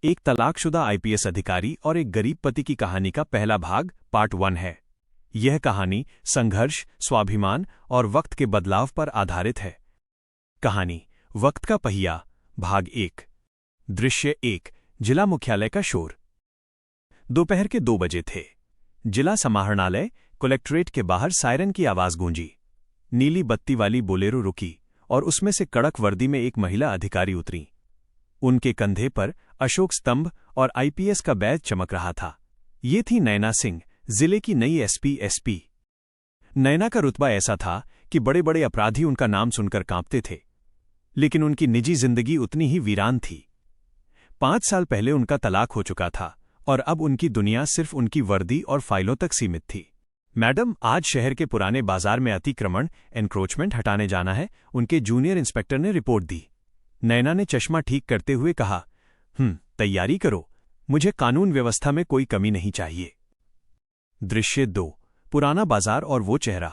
एक तलाकशुदा आईपीएस अधिकारी और एक गरीब पति की कहानी का पहला भाग पार्ट 1 है। यह कहानी संघर्ष, स्वाभिमान और वक्त के बदलाव पर आधारित है। कहानी वक्त का पहिया, भाग 1। दृश्य 1, जिला मुख्यालय का शोर। दोपहर के 2 बजे थे। जिला समाहरणालय कलेक्ट्रेट के बाहर सायरन की आवाज गूंजी। नीली बत्ती वाली बोलेरो रुकी और उसमें से कड़क वर्दी में एक महिला अधिकारी उतरी। उनके कंधे पर अशोक स्तंभ और आईपीएस का बैज चमक रहा था। ये थी नैना सिंह, जिले की नई एसपी। नैना का रुतबा ऐसा था कि बड़े बड़े अपराधी उनका नाम सुनकर कांपते थे, लेकिन उनकी निजी जिंदगी उतनी ही वीरान थी। 5 साल पहले उनका तलाक हो चुका था और अब उनकी दुनिया सिर्फ उनकी वर्दी और फाइलों तक सीमित थी। मैडम, आज शहर के पुराने बाजार में अतिक्रमण एनक्रोचमेंट हटाने जाना है, उनके जूनियर इंस्पेक्टर ने रिपोर्ट दी। नैना ने चश्मा ठीक करते हुए कहा, तैयारी करो, मुझे कानून व्यवस्था में कोई कमी नहीं चाहिए। दृश्य 2, पुराना बाजार और वो चेहरा।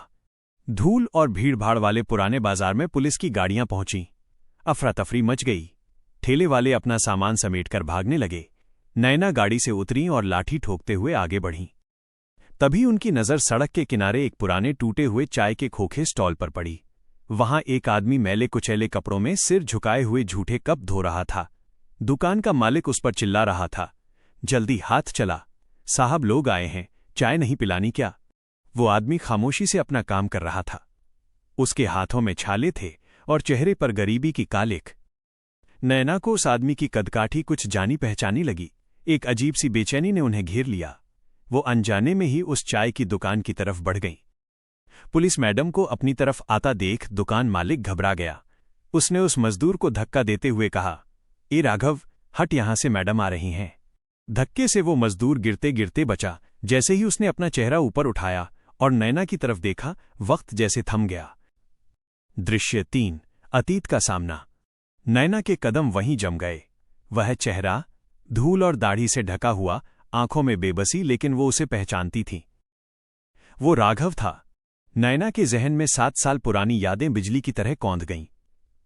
धूल और भीड़भाड़ वाले पुराने बाजार में पुलिस की गाड़ियां पहुंची। अफरा तफरी मच गई। ठेले वाले अपना सामान समेटकर भागने लगे। नैना गाड़ी से उतरी और लाठी ठोकते हुए आगे बढ़ीं। तभी उनकी नजर सड़क के किनारे एक पुराने टूटे हुए चाय के खोखे स्टॉल पर पड़ी। वहां एक आदमी मैले कुचैले कपड़ों में सिर झुकाए हुए झूठे कप धो रहा था। दुकान का मालिक उस पर चिल्ला रहा था, जल्दी हाथ चला, साहब लोग आए हैं, चाय नहीं पिलानी क्या? वो आदमी खामोशी से अपना काम कर रहा था। उसके हाथों में छाले थे और चेहरे पर गरीबी की कालिख। नैना को उस आदमी की कदकाठी कुछ जानी पहचानी लगी। एक अजीब सी बेचैनी ने उन्हें घेर लिया। वो अनजाने में ही उस चाय की दुकान की तरफ बढ़ गईं। पुलिस मैडम को अपनी तरफ आता देख दुकान मालिक घबरा गया। उसने उस मजदूर को धक्का देते हुए कहा, ए राघव, हट यहां से, मैडम आ रही हैं। धक्के से वो मजदूर गिरते गिरते बचा। जैसे ही उसने अपना चेहरा ऊपर उठाया और नैना की तरफ देखा, वक्त जैसे थम गया। दृश्य 3, अतीत का सामना। नैना के कदम वहीं जम गए। वह चेहरा धूल और दाढ़ी से ढका हुआ, आंखों में बेबसी, लेकिन वो उसे पहचानती थी। वो राघव था। नैना के जहन में 7 साल पुरानी यादें बिजली की तरह कौंध गईं।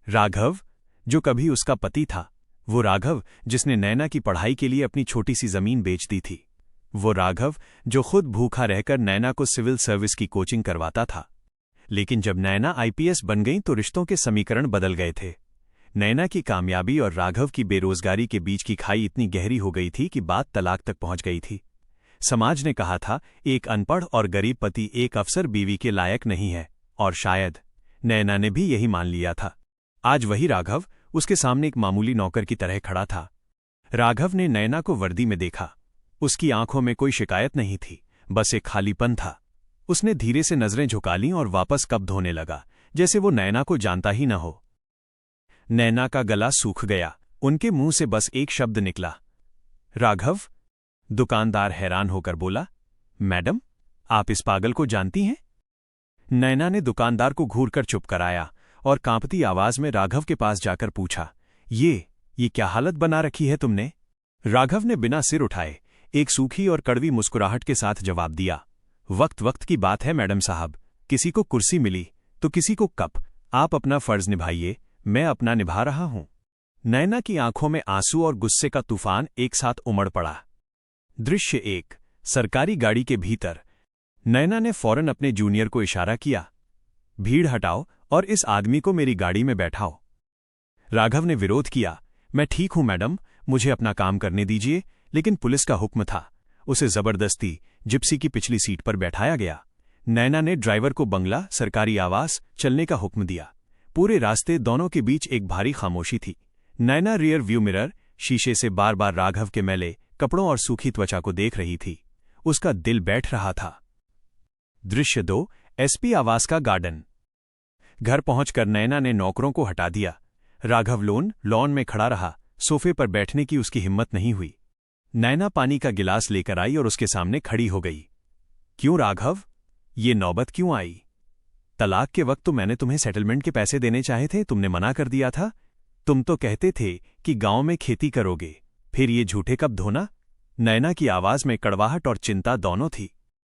राघव जो कभी उसका पति था, वो राघव जिसने नैना की पढ़ाई के लिए अपनी छोटी सी जमीन बेच दी थी, वो राघव जो खुद भूखा रहकर नैना को सिविल सर्विस की कोचिंग करवाता था। लेकिन जब नैना आईपीएस बन गई तो रिश्तों के समीकरण बदल गए थे। नैना की कामयाबी और राघव की बेरोजगारी के बीच की खाई इतनी गहरी हो गई थी कि बात तलाक तक पहुंच गई थी। समाज ने कहा था, एक अनपढ़ और गरीब पति एक अफसर बीवी के लायक नहीं है, और शायद नैना ने भी यही मान लिया था। आज वही राघव उसके सामने एक मामूली नौकर की तरह खड़ा था। राघव ने नैना को वर्दी में देखा। उसकी आंखों में कोई शिकायत नहीं थी, बस एक खालीपन था। उसने धीरे से नजरें झुका लीं और वापस कप धोने लगा, जैसे वो नैना को जानता ही न हो। नैना का गला सूख गया। उनके मुंह से बस एक शब्द निकला, राघव। दुकानदार हैरान होकर बोला, मैडम, आप इस पागल को जानती हैं? नैना ने दुकानदार को घूरकर चुप कराया और कांपती आवाज में राघव के पास जाकर पूछा, ये क्या हालत बना रखी है तुमने? राघव ने बिना सिर उठाए एक सूखी और कड़वी मुस्कुराहट के साथ जवाब दिया, वक्त की बात है मैडम साहब, किसी को कुर्सी मिली तो किसी को कप। आप अपना फर्ज निभाइए, मैं अपना निभा रहा हूं। नैना की आंखों में आंसू और गुस्से का तूफान एक साथ उमड़ पड़ा। दृश्य 1, सरकारी गाड़ी के भीतर। नैना ने फौरन अपने जूनियर को इशारा किया, भीड़ हटाओ और इस आदमी को मेरी गाड़ी में बैठाओ। राघव ने विरोध किया, मैं ठीक हूं मैडम, मुझे अपना काम करने दीजिए। लेकिन पुलिस का हुक्म था। उसे जबरदस्ती जिप्सी की पिछली सीट पर बैठाया गया। नैना ने ड्राइवर को बंगला, सरकारी आवास चलने का हुक्म दिया। पूरे रास्ते दोनों के बीच एक भारी खामोशी थी। नैना रियर व्यू मिरर शीशे से बार बार राघव के मैले कपड़ों और सूखी त्वचा को देख रही थी। उसका दिल बैठ रहा था। दृश्य 2, एसपी आवास का गार्डन। घर पहुंचकर नैना ने नौकरों को हटा दिया। राघव लॉन में खड़ा रहा। सोफे पर बैठने की उसकी हिम्मत नहीं हुई। नैना पानी का गिलास लेकर आई और उसके सामने खड़ी हो गई। क्यों राघव, ये नौबत क्यों आई? तलाक के वक्त तो मैंने तुम्हें सेटलमेंट के पैसे देने चाहे थे, तुमने मना कर दिया था। तुम तो कहते थे कि गांव में खेती करोगे, फिर ये झूठे कप धोना? नैना की आवाज में कड़वाहट और चिंता दोनों थी।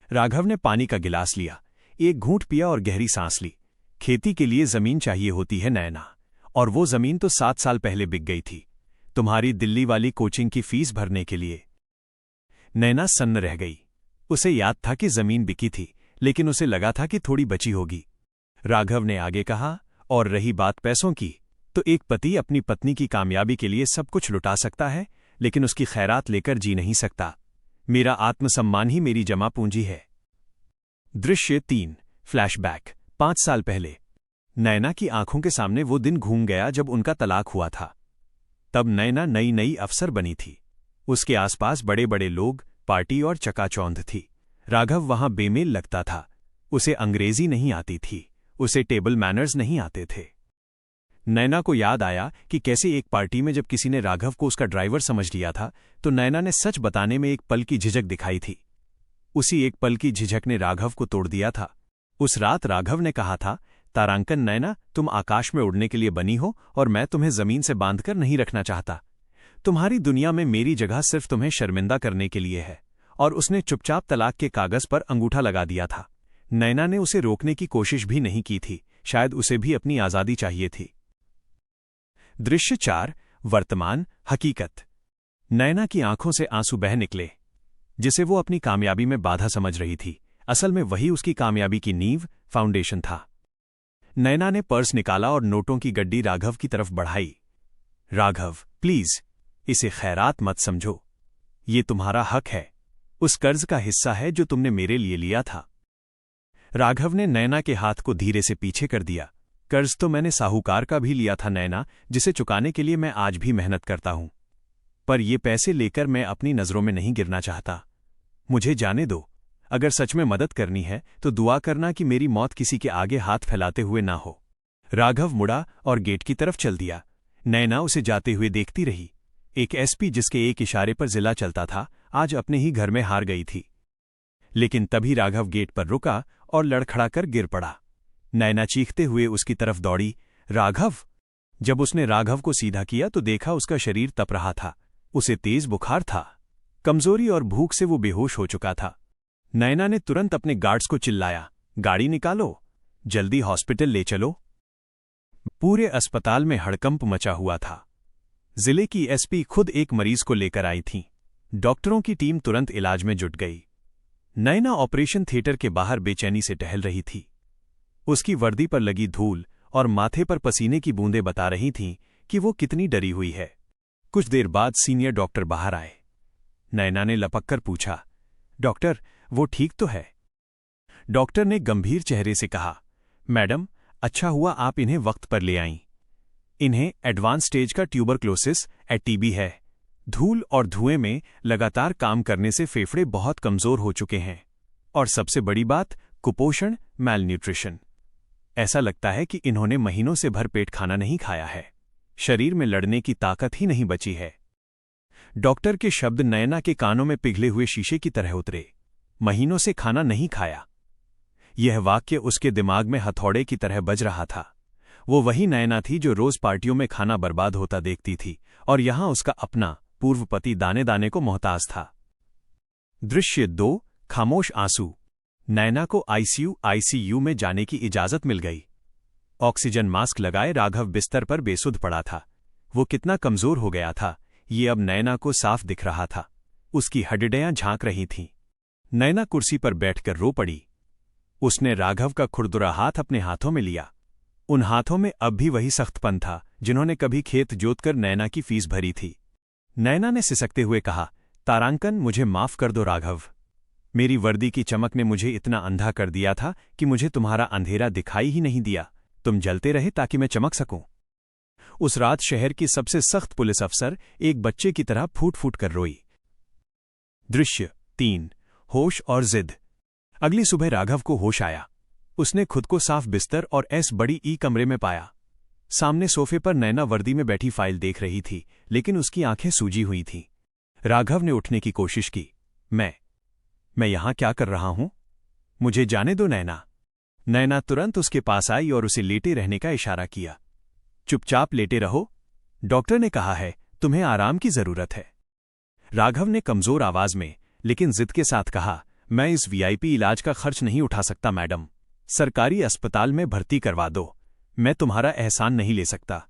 राघव ने पानी का गिलास लिया, एक घूंट पिया और गहरी सांस ली। खेती के लिए जमीन चाहिए होती है नैना, और वो जमीन तो 7 साल पहले बिक गई थी। तुम्हारी दिल्ली वाली कोचिंग की फीस भरने के लिए। नैना सन्न रह गई। उसे याद था कि जमीन बिकी थी, लेकिन उसे लगा था कि थोड़ी बची होगी। राघव ने आगे कहा, और रही बात पैसों की, तो एक पति अपनी पत्नी की कामयाबी के लिए सब कुछ लुटा सकता है, लेकिन उसकी खैरात लेकर जी नहीं सकता। मेरा आत्मसम्मान ही मेरी जमा पूंजी है। दृश्य 3। फ्लैशबैक। 5 साल पहले नैना की आंखों के सामने वो दिन घूम गया जब उनका तलाक हुआ था। तब नैना नई नई अफसर बनी थी। उसके आसपास बड़े बड़े लोग, पार्टी और चकाचौंध थी। राघव वहां बेमेल लगता था। उसे अंग्रेजी नहीं आती थी, उसे टेबल मैनर्स नहीं आते थे। नैना को याद आया कि कैसे एक पार्टी में जब किसी ने राघव को उसका ड्राइवर समझ लिया था, तो नैना ने सच बताने में एक पल की झिझक दिखाई थी। उसी एक पल की झिझक ने राघव को तोड़ दिया था। उस रात राघव ने कहा था, तारांकन नैना, तुम आकाश में उड़ने के लिए बनी हो और मैं तुम्हें जमीन से बांधकर नहीं रखना चाहता। तुम्हारी दुनिया में मेरी जगह सिर्फ तुम्हें शर्मिंदा करने के लिए है। और उसने चुपचाप तलाक के कागज पर अंगूठा लगा दिया था। नैना ने उसे रोकने की कोशिश भी नहीं की थी, शायद उसे भी अपनी आजादी चाहिए थी। दृश्य 4। वर्तमान हकीकत। नैना की आंखों से आंसू बह निकले। जिसे वो अपनी कामयाबी में बाधा समझ रही थी, असल में वही उसकी कामयाबी की नींव, फाउंडेशन था। नैना ने पर्स निकाला और नोटों की गड्डी राघव की तरफ बढ़ाई। राघव, प्लीज, इसे खैरात मत समझो। ये तुम्हारा हक है, उस कर्ज का हिस्सा है जो तुमने मेरे लिए लिया था। राघव ने नैना के हाथ को धीरे से पीछे कर दिया। कर्ज तो मैंने साहूकार का भी लिया था नैना, जिसे चुकाने के लिए मैं आज भी मेहनत करता हूं। पर ये पैसे लेकर मैं अपनी नजरों में नहीं गिरना चाहता। मुझे जाने दो। अगर सच में मदद करनी है तो दुआ करना कि मेरी मौत किसी के आगे हाथ फैलाते हुए ना हो। राघव मुड़ा और गेट की तरफ चल दिया। नैना उसे जाते हुए देखती रही। एक एसपी जिसके एक इशारे पर जिला चलता था, आज अपने ही घर में हार गई थी। लेकिन तभी राघव गेट पर रुका और लड़खड़ाकर गिर पड़ा। नैना चीखते हुए उसकी तरफ दौड़ी, राघव! जब उसने राघव को सीधा किया तो देखा उसका शरीर तप रहा था। उसे तेज बुखार था। कमजोरी और भूख से वो बेहोश हो चुका था। नैना ने तुरंत अपने गार्ड्स को चिल्लाया, गाड़ी निकालो, जल्दी हॉस्पिटल ले चलो। पूरे अस्पताल में हड़कंप मचा हुआ था। जिले की एसपी खुद एक मरीज को लेकर आई थीं। डॉक्टरों की टीम तुरंत इलाज में जुट गई। नैना ऑपरेशन थिएटर के बाहर बेचैनी से टहल रही थी। उसकी वर्दी पर लगी धूल और माथे पर पसीने की बूंदें बता रही थीं कि वो कितनी डरी हुई है। कुछ देर बाद सीनियर डॉक्टर बाहर आए। नैना ने लपककर पूछा, डॉक्टर, वो ठीक तो है? डॉक्टर ने गंभीर चेहरे से कहा, मैडम, अच्छा हुआ आप इन्हें वक्त पर ले आईं। इन्हें एडवांस स्टेज का ट्यूबरक्लोसिस टीबी है। धूल और धुएं में लगातार काम करने से फेफड़े बहुत कमजोर हो चुके हैं। और सबसे बड़ी बात, कुपोषण, मैलन्यूट्रिशन। ऐसा लगता है कि इन्होंने महीनों से भरपेट खाना नहीं खाया है। शरीर में लड़ने की ताकत ही नहीं बची है। डॉक्टर के शब्द नैना के कानों में पिघले हुए शीशे की तरह उतरे। महीनों से खाना नहीं खाया। यह वाक्य उसके दिमाग में हथौड़े की तरह बज रहा था। वो वही नैना थी जो रोज पार्टियों में खाना बर्बाद होता देखती थी, और यहां उसका अपना पूर्व पति दाने दाने को मोहताज था। दृश्य 2। खामोश आंसू। नैना को आईसीयू में जाने की इजाजत मिल गई। ऑक्सीजन मास्क लगाए राघव बिस्तर पर बेसुध पड़ा था। वो कितना कमजोर हो गया था, ये अब नैना को साफ दिख रहा था। उसकी हड्डियां झांक रही थीं। नैना कुर्सी पर बैठकर रो पड़ी। उसने राघव का खुरदुरा हाथ अपने हाथों में लिया। उन हाथों में अब भी वही सख्तपन था जिन्होंने कभी खेत जोतकर नैना की फीस भरी थी। नैना ने सिसकते हुए कहा, तारांकन, मुझे माफ कर दो राघव। मेरी वर्दी की चमक ने मुझे इतना अंधा कर दिया था कि मुझे तुम्हारा अंधेरा दिखाई ही नहीं दिया। तुम जलते रहे ताकि मैं चमक सकूं। उस रात शहर की सबसे सख्त पुलिस अफसर एक बच्चे की तरह फूट फूट कर रोई। दृश्य 3। होश और जिद। अगली सुबह राघव को होश आया। उसने खुद को साफ बिस्तर और बड़ी कमरे में पाया। सामने सोफे पर नैना वर्दी में बैठी फाइल देख रही थी, लेकिन उसकी आंखें सूजी हुई थीं। राघव ने उठने की कोशिश की। मैं यहां क्या कर रहा हूं? मुझे जाने दो नैना। नैना तुरंत उसके पास आई और उसे लेटे रहने का इशारा किया। चुपचाप लेटे रहो, डॉक्टर ने कहा है, तुम्हें आराम की जरूरत है। राघव ने कमजोर आवाज में लेकिन जिद के साथ कहा, मैं इस वीआईपी इलाज का खर्च नहीं उठा सकता मैडम। सरकारी अस्पताल में भर्ती करवा दो। मैं तुम्हारा एहसान नहीं ले सकता।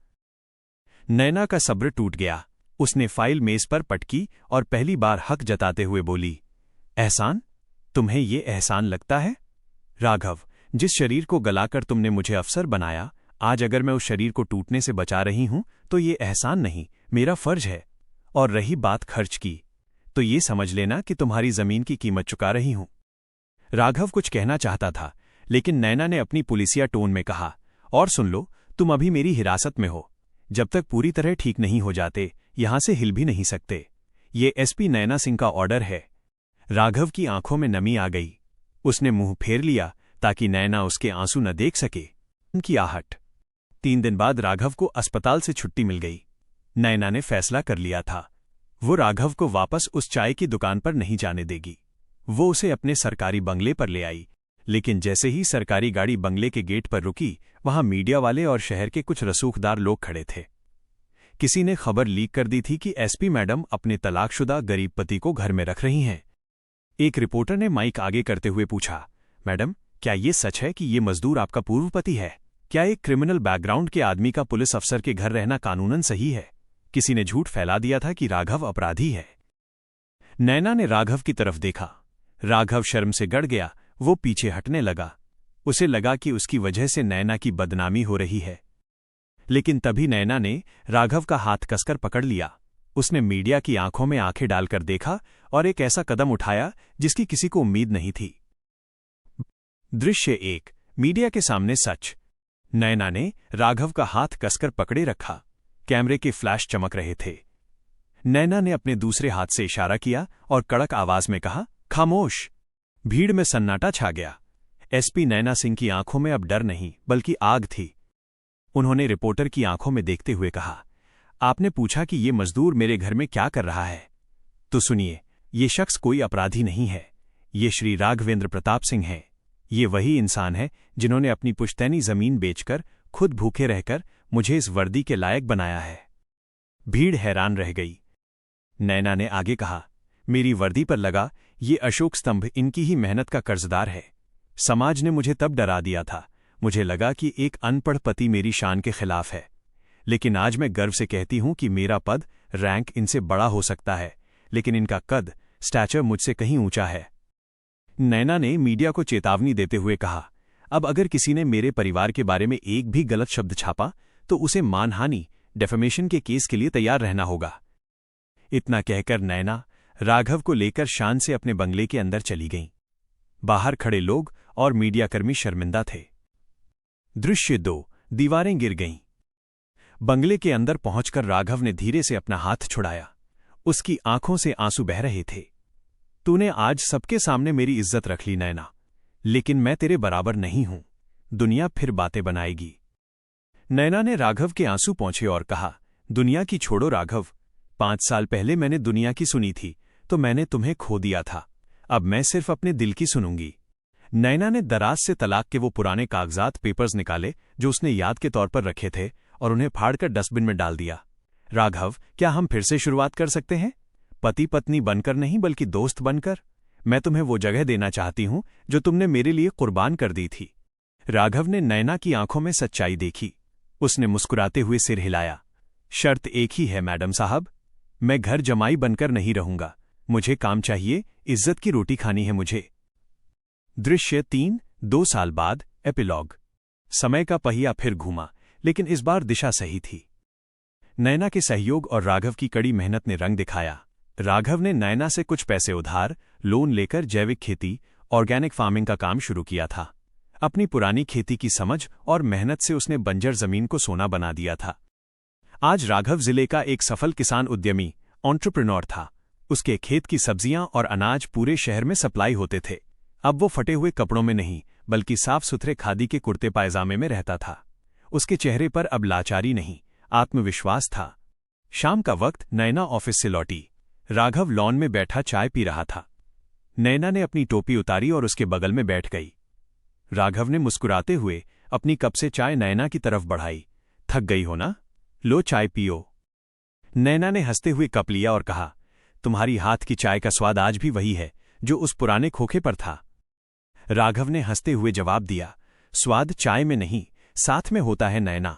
नैना का सब्र टूट गया। उसने फाइल मेज पर पटकी और पहली बार हक जताते हुए बोली, एहसान? तुम्हें ये एहसान लगता है? राघव, जिस शरीर को गलाकर तुमने मुझे अफसर बनाया, आज अगर मैं उस शरीर को टूटने से बचा रही हूं तो ये एहसान नहीं, मेरा फर्ज है। और रही बात खर्च की, तो ये समझ लेना कि तुम्हारी जमीन की कीमत चुका रही हूं। राघव कुछ कहना चाहता था, लेकिन नैना ने अपनी पुलिसिया टोन में कहा, और सुन लो, तुम अभी मेरी हिरासत में हो। जब तक पूरी तरह ठीक नहीं हो जाते, यहां से हिल भी नहीं सकते। ये एसपी नैना सिंह का ऑर्डर है। राघव की आंखों में नमी आ गई। उसने मुंह फेर लिया ताकि नैना उसके आंसू न देख सके। उनकी आहट। 3 दिन बाद राघव को अस्पताल से छुट्टी मिल गई। नैना ने फैसला कर लिया था, वो राघव को वापस उस चाय की दुकान पर नहीं जाने देगी। वो उसे अपने सरकारी बंगले पर ले आई, लेकिन जैसे ही सरकारी गाड़ी बंगले के गेट पर रुकी, वहां मीडिया वाले और शहर के कुछ रसूखदार लोग खड़े थे। किसी ने खबर लीक कर दी थी कि एसपी मैडम अपने तलाकशुदा गरीब पति को घर में रख रही हैं। एक रिपोर्टर ने माइक आगे करते हुए पूछा, मैडम, क्या ये सच है कि ये मजदूर आपका पूर्व पति है? क्या एक क्रिमिनल बैकग्राउंड के आदमी का पुलिस अफसर के घर रहना कानूनन सही है? किसी ने झूठ फैला दिया था कि राघव अपराधी है। नैना ने राघव की तरफ देखा। राघव शर्म से गड़ गया। वो पीछे हटने लगा। उसे लगा कि उसकी वजह से नैना की बदनामी हो रही है। लेकिन तभी नैना ने राघव का हाथ कसकर पकड़ लिया। उसने मीडिया की आंखों में आंखें डालकर देखा और एक ऐसा कदम उठाया जिसकी किसी को उम्मीद नहीं थी। दृश्य 1, मीडिया के सामने सच। नैना ने राघव का हाथ कसकर पकड़े रखा। कैमरे के फ्लैश चमक रहे थे। नैना ने अपने दूसरे हाथ से इशारा किया और कड़क आवाज में कहा, खामोश। भीड़ में सन्नाटा छा गया। एसपी नैना सिंह की आंखों में अब डर नहीं बल्कि आग थी। उन्होंने रिपोर्टर की आंखों में देखते हुए कहा, आपने पूछा कि ये मजदूर मेरे घर में क्या कर रहा है? तो सुनिए, ये शख्स कोई अपराधी नहीं है। ये श्री राघवेंद्र प्रताप सिंह हैं। ये वही इंसान है जिन्होंने अपनी पुश्तैनी जमीन बेचकर, खुद भूखे रहकर मुझे इस वर्दी के लायक बनाया है। भीड़ हैरान रह गई। नैना ने आगे कहा, मेरी वर्दी पर लगा ये अशोक स्तंभ इनकी ही मेहनत का कर्जदार है। समाज ने मुझे तब डरा दिया था। मुझे लगा कि एक अनपढ़ पति मेरी शान के खिलाफ है। लेकिन आज मैं गर्व से कहती हूं कि मेरा पद, रैंक इनसे बड़ा हो सकता है, लेकिन इनका कद, स्टैचर मुझसे कहीं ऊंचा है। नैना ने मीडिया को चेतावनी देते हुए कहा, अब अगर किसी ने मेरे परिवार के बारे में एक भी गलत शब्द छापा तो उसे मानहानि, डेफेमेशन के केस के लिए तैयार रहना होगा। इतना कहकर नैना राघव को लेकर शान से अपने बंगले के अंदर चली गईं। बाहर खड़े लोग और मीडियाकर्मी शर्मिंदा थे। दृश्य 2, दीवारें गिर गईं। बंगले के अंदर पहुंचकर राघव ने धीरे से अपना हाथ छुड़ाया। उसकी आंखों से आंसू बह रहे थे। तूने आज सबके सामने मेरी इज्जत रख ली नैना, लेकिन मैं तेरे बराबर नहीं हूं। दुनिया फिर बातें बनाएगी। नैना ने राघव के आंसू पोंछे और कहा, दुनिया की छोड़ो राघव। 5 साल पहले मैंने दुनिया की सुनी थी तो मैंने तुम्हें खो दिया था। अब मैं सिर्फ अपने दिल की सुनूंगी। नैना ने दराज से तलाक के वो पुराने कागजात, पेपर्स निकाले जो उसने याद के तौर पर रखे थे और उन्हें फाड़कर डस्टबिन में डाल दिया। राघव, क्या हम फिर से शुरुआत कर सकते हैं? पति पत्नी बनकर नहीं बल्कि दोस्त बनकर। मैं तुम्हें वो जगह देना चाहती हूं जो तुमने मेरे लिए कुर्बान कर दी थी। राघव ने नैना की आंखों में सच्चाई देखी। उसने मुस्कुराते हुए सिर हिलाया। शर्त एक ही है मैडम साहब, मैं घर जमाई बनकर नहीं रहूंगा। मुझे काम चाहिए, इज्जत की रोटी खानी है मुझे। दृश्य 3, 2 साल बाद, एपिलॉग। समय का पहिया फिर घूमा, लेकिन इस बार दिशा सही थी। नैना के सहयोग और राघव की कड़ी मेहनत ने रंग दिखाया। राघव ने नैना से कुछ पैसे उधार, लोन लेकर जैविक खेती, ऑर्गेनिक फार्मिंग का काम शुरू किया था। अपनी पुरानी खेती की समझ और मेहनत से उसने बंजर जमीन को सोना बना दिया था। आज राघव जिले का एक सफल किसान उद्यमी, एंटरप्रेन्योर था। उसके खेत की सब्जियां और अनाज पूरे शहर में सप्लाई होते थे। अब वो फटे हुए कपड़ों में नहीं बल्कि साफ सुथरे खादी के कुर्ते पायजामे में रहता था। उसके चेहरे पर अब लाचारी नहीं, आत्मविश्वास था। शाम का वक्त नैना ऑफिस से लौटी। राघव लॉन में बैठा चाय पी रहा था। नैना ने अपनी टोपी उतारी और उसके बगल में बैठ गई। राघव ने मुस्कुराते हुए अपनी कप से चाय नैना की तरफ बढ़ाई। थक गई हो ना? लो चाय पियो। नैना ने हंसते हुए कप लिया और कहा, तुम्हारी हाथ की चाय का स्वाद आज भी वही है जो उस पुराने खोखे पर था। राघव ने हंसते हुए जवाब दिया, स्वाद चाय में नहीं, साथ में होता है नैना।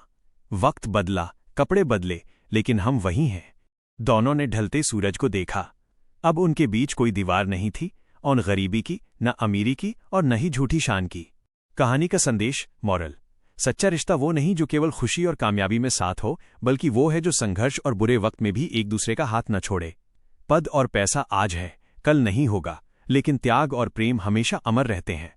वक्त बदला, कपड़े बदले, लेकिन हम वही हैं। दोनों ने ढलते सूरज को देखा। अब उनके बीच कोई दीवार नहीं थी, और गरीबी की, न अमीरी की और न ही झूठी शान की। कहानी का संदेश, मॉरल: सच्चा रिश्ता वो नहीं जो केवल खुशी और कामयाबी में साथ हो, बल्कि वो है जो संघर्ष और बुरे वक्त में भी एक दूसरे का हाथ न छोड़े। पद और पैसा आज है, कल नहीं होगा, लेकिन त्याग और प्रेम हमेशा अमर रहते हैं।